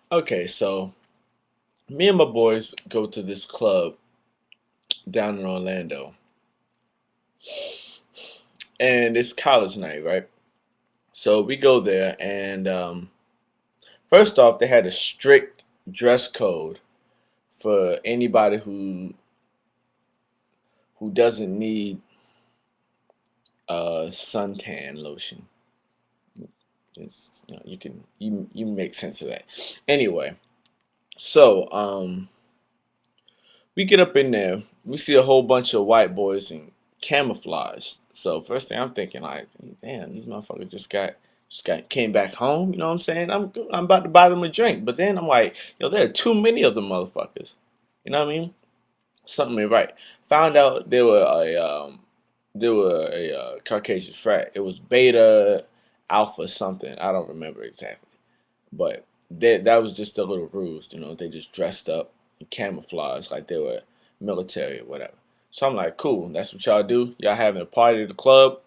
Okay, so me and my boys go to this club down in Orlando, and it's college night, right? So we go there, and first off, they had a strict dress code for anybody who doesn't need suntan lotion. It's, you make sense of that. Anyway, so we get up in there. We see a whole bunch of white boys in camouflage. So first thing I'm thinking, like, damn, these motherfuckers just got came back home. You know what I'm saying? I'm about to buy them a drink, but then I'm like, yo, there are too many of them motherfuckers. You know what I mean? Something ain't right. Found out they were a Caucasian frat. It was Beta Alpha something. I don't remember exactly, but that was just a little ruse. They just dressed up in camouflage like they were military or whatever. So I'm like, cool. That's what y'all do. Y'all having a party at the club.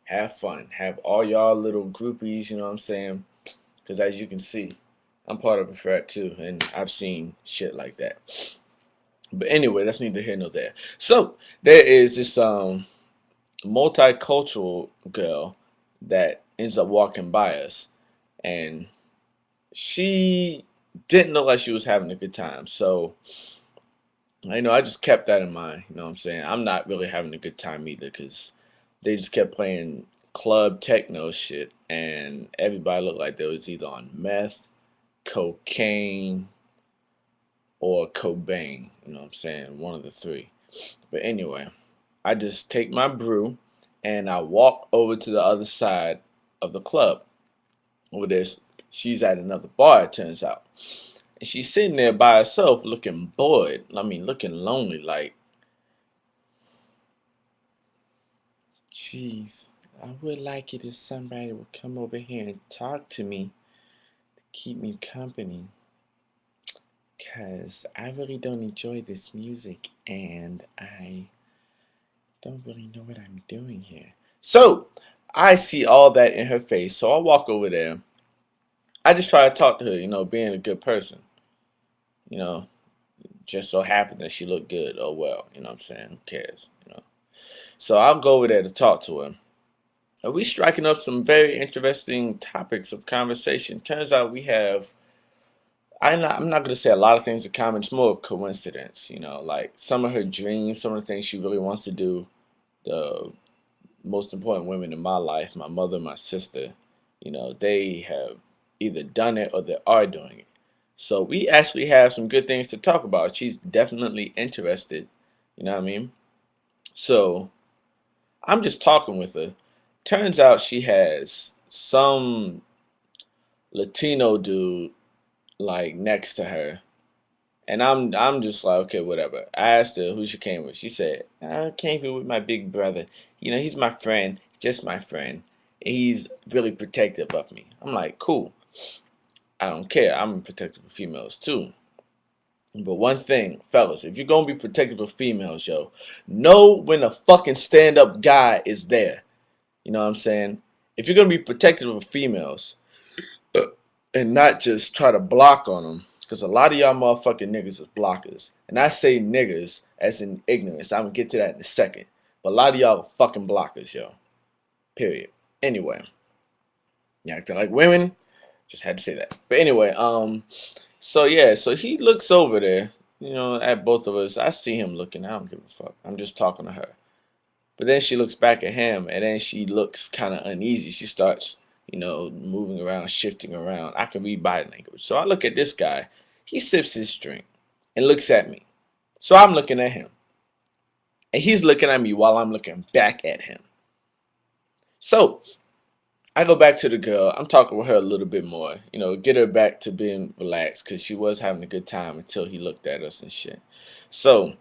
Have fun. Have all y'all little groupies. You know what I'm saying? Because as you can see, I'm part of a frat too, and I've seen shit like that. But anyway, that's neither here nor there. So there is this multicultural girl that ends up walking by us, and she didn't look like she was having a good time. So I just kept that in mind. You know what I'm saying? I'm not really having a good time either because they just kept playing club techno shit, and everybody looked like they was either on meth, cocaine, or Cobain. You know what I'm saying? One of the three. But anyway, I just take my brew and I walk over to the other side of the club. Over there, she's at another bar, it turns out. And she's sitting there by herself looking bored. I mean, looking lonely. Like, jeez, I would like it if somebody would come over here and talk to me, keep me company. Because I really don't enjoy this music and I don't really know what I'm doing here. So I see all that in her face. So I walk over there. I just try to talk to her, being a good person. You know, just so happened that she looked good. Oh well, you know what I'm saying? Who cares? So I'll go over there to talk to her. And we striking up some very interesting topics of conversation. Turns out we have I'm not gonna say a lot of things in common, it's more of coincidence, like some of her dreams, some of the things she really wants to do. The most important women in my life, my mother, my sister, they have either done it or they are doing it. So we actually have some good things to talk about. She's definitely interested, you know what I mean? So I'm just talking with her. Turns out she has some Latino dude like next to her. And I'm just like, okay, whatever. I asked her who she came with. She said, I came here with my big brother. He's my friend, just my friend. He's really protective of me. I'm like, cool. I don't care. I'm protective of females too. But one thing, fellas, if you're gonna be protective of females, yo, know when a fucking stand-up guy is there. You know what I'm saying? If you're gonna be protective of females, and not just try to block on them. Because a lot of y'all motherfucking niggas is blockers. And I say niggas as in ignorance. I'm gonna get to that in a second. But a lot of y'all are fucking blockers, yo. Period. Anyway. Yeah, acting like women. Just had to say that. But anyway, so yeah, so he looks over there, at both of us. I see him looking. I don't give a fuck. I'm just talking to her. But then she looks back at him, and then she looks kind of uneasy. She starts, moving around, shifting around. I can read body language. So I look at this guy. He sips his drink and looks at me. So I'm looking at him. And he's looking at me while I'm looking back at him. So I go back to the girl. I'm talking with her a little bit more, get her back to being relaxed because she was having a good time until he looked at us and shit. So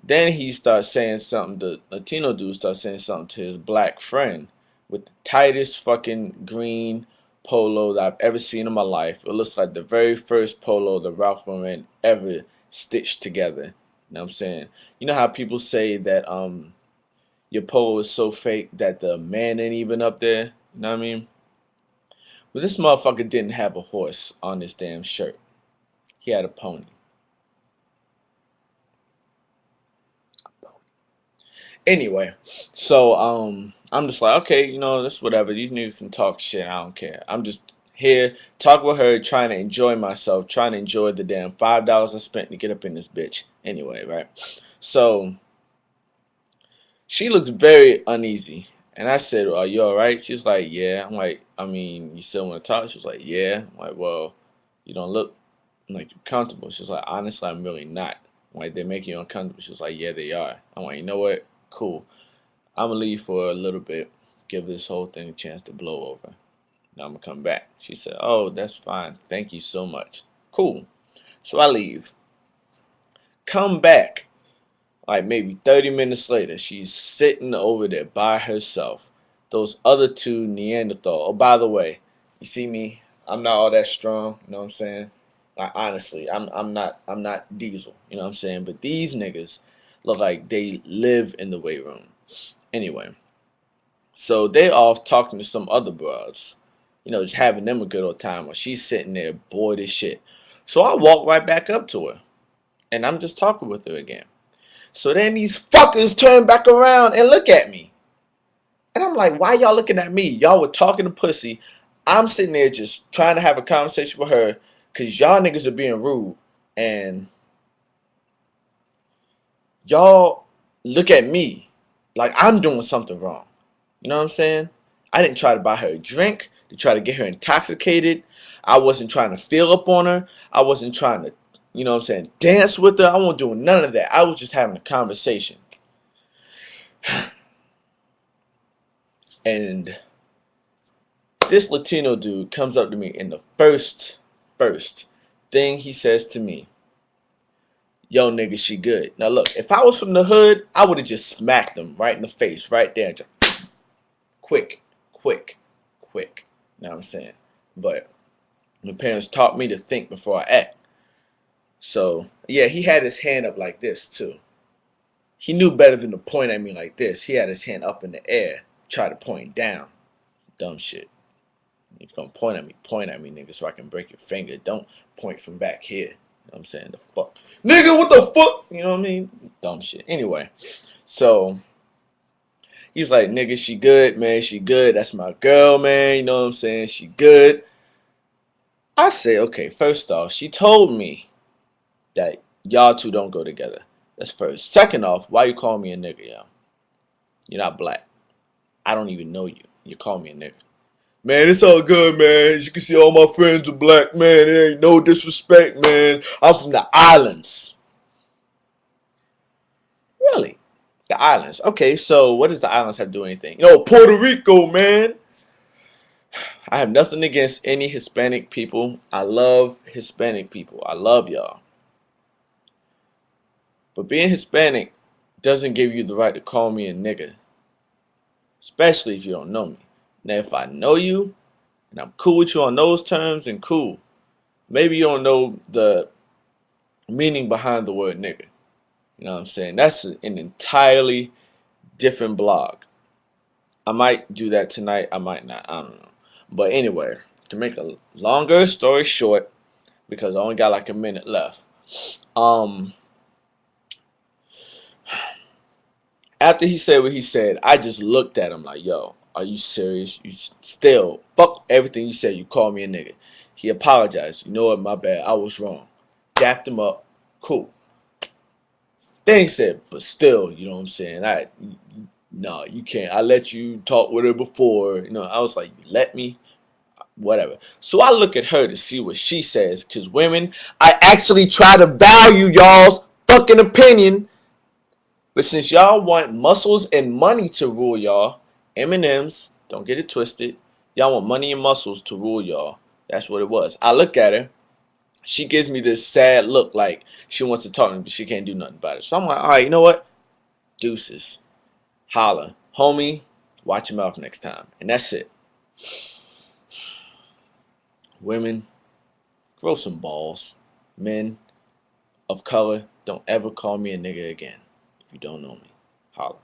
then he starts saying something. The Latino dude starts saying something to his black friend with the tightest fucking green polo that I've ever seen in my life. It looks like the very first polo that Ralph Lauren ever stitched together. You know what I'm saying? You know how people say that your polo is so fake that the man ain't even up there? You know what I mean? But this motherfucker didn't have a horse on his damn shirt. He had a pony. Anyway, so I'm just like, okay, you know, that's whatever. These niggas can talk shit. I don't care. I'm just here talk with her, trying to enjoy myself, trying to enjoy the damn $5 I spent to get up in this bitch. Anyway, right? So she looked very uneasy, and I said, "Are you all right?" She's like, "Yeah." I'm like, "I mean, you still want to talk?" She was like, "Yeah." I'm like, "Well, you don't look like you're comfortable." She's like, "Honestly, I'm really not." I'm like, "They make you uncomfortable." She's like, "Yeah, they are." I'm like, "You know what? Cool. I'm gonna leave for a little bit, give this whole thing a chance to blow over. Now I'm gonna come back." She said, "Oh, that's fine. Thank you so much." Cool. So I leave. Come back. Like maybe 30 minutes later, she's sitting over there by herself. Those other two Neanderthal. Oh, by the way, you see me? I'm not all that strong. You know what I'm saying? Like honestly, I'm not Diesel. You know what I'm saying? But these niggas look like they live in the weight room. Anyway, so they off talking to some other broads. You know, just having them a good old time while she's sitting there bored as shit. So I walk right back up to her, and I'm just talking with her again. So then these fuckers turn back around and look at me. And I'm like, why y'all looking at me? Y'all were talking to pussy. I'm sitting there just trying to have a conversation with her because y'all niggas are being rude. And y'all look at me like I'm doing something wrong. You know what I'm saying? I didn't try to buy her a drink to try to get her intoxicated. I wasn't trying to feel up on her. I wasn't trying to, you know what I'm saying, dance with her. I wasn't doing none of that. I was just having a conversation. And this Latino dude comes up to me and the first thing he says to me, "Yo, nigga, she good." Now look, if I was from the hood, I would have just smacked him right in the face, right there. Just quick, quick, quick. You know what I'm saying? But my parents taught me to think before I act. So yeah, he had his hand up like this too. He knew better than to point at me like this. He had his hand up in the air, try to point down. Dumb shit. If you're gonna point at me, nigga, so I can break your finger. Don't point from back here. You know what I'm saying? The fuck. Nigga, what the fuck? You know what I mean? Dumb shit. Anyway, so he's like, "Nigga, she good, man. She good. That's my girl, man. You know what I'm saying? She good." I say, okay, first off, she told me that y'all two don't go together. That's first. Second off, why you call me a nigga, yo? You're not black. I don't even know you. You call me a nigga. "Man, it's all good, man. As you can see, all my friends are black, man. There ain't no disrespect, man. I'm from the islands." Really? The islands. Okay, so what does the islands have to do with anything? You know, Puerto Rico, man. I have nothing against any Hispanic people. I love Hispanic people. I love y'all. But being Hispanic doesn't give you the right to call me a nigga, especially if you don't know me. Now, if I know you and I'm cool with you on those terms, and cool. Maybe you don't know the meaning behind the word nigga. You know what I'm saying? That's an entirely different blog. I might do that tonight. I might not. I don't know. But anyway, to make a longer story short, because I only got like a minute left. Um, After he said what he said, I just looked at him like, "Yo, are you serious? You still fuck everything you said. You called me a nigga." He apologized. "You know what? My bad. I was wrong." Dapped him up. Cool. Then he said, "But still, you know what I'm saying? No, you can't. I let you talk with her before." You know, I was like, "You let me?" Whatever. So I look at her to see what she says, because women, I actually try to value y'all's fucking opinion. But since y'all want muscles and money to rule y'all, M&M's, don't get it twisted. Y'all want money and muscles to rule y'all. That's what it was. I look at her. She gives me this sad look like she wants to talk to me, but she can't do nothing about it. So I'm like, all right, you know what? Deuces. Holla. Homie, watch your mouth next time. And that's it. Women, grow some balls. Men of color, don't ever call me a nigga again if you don't know me. Holla.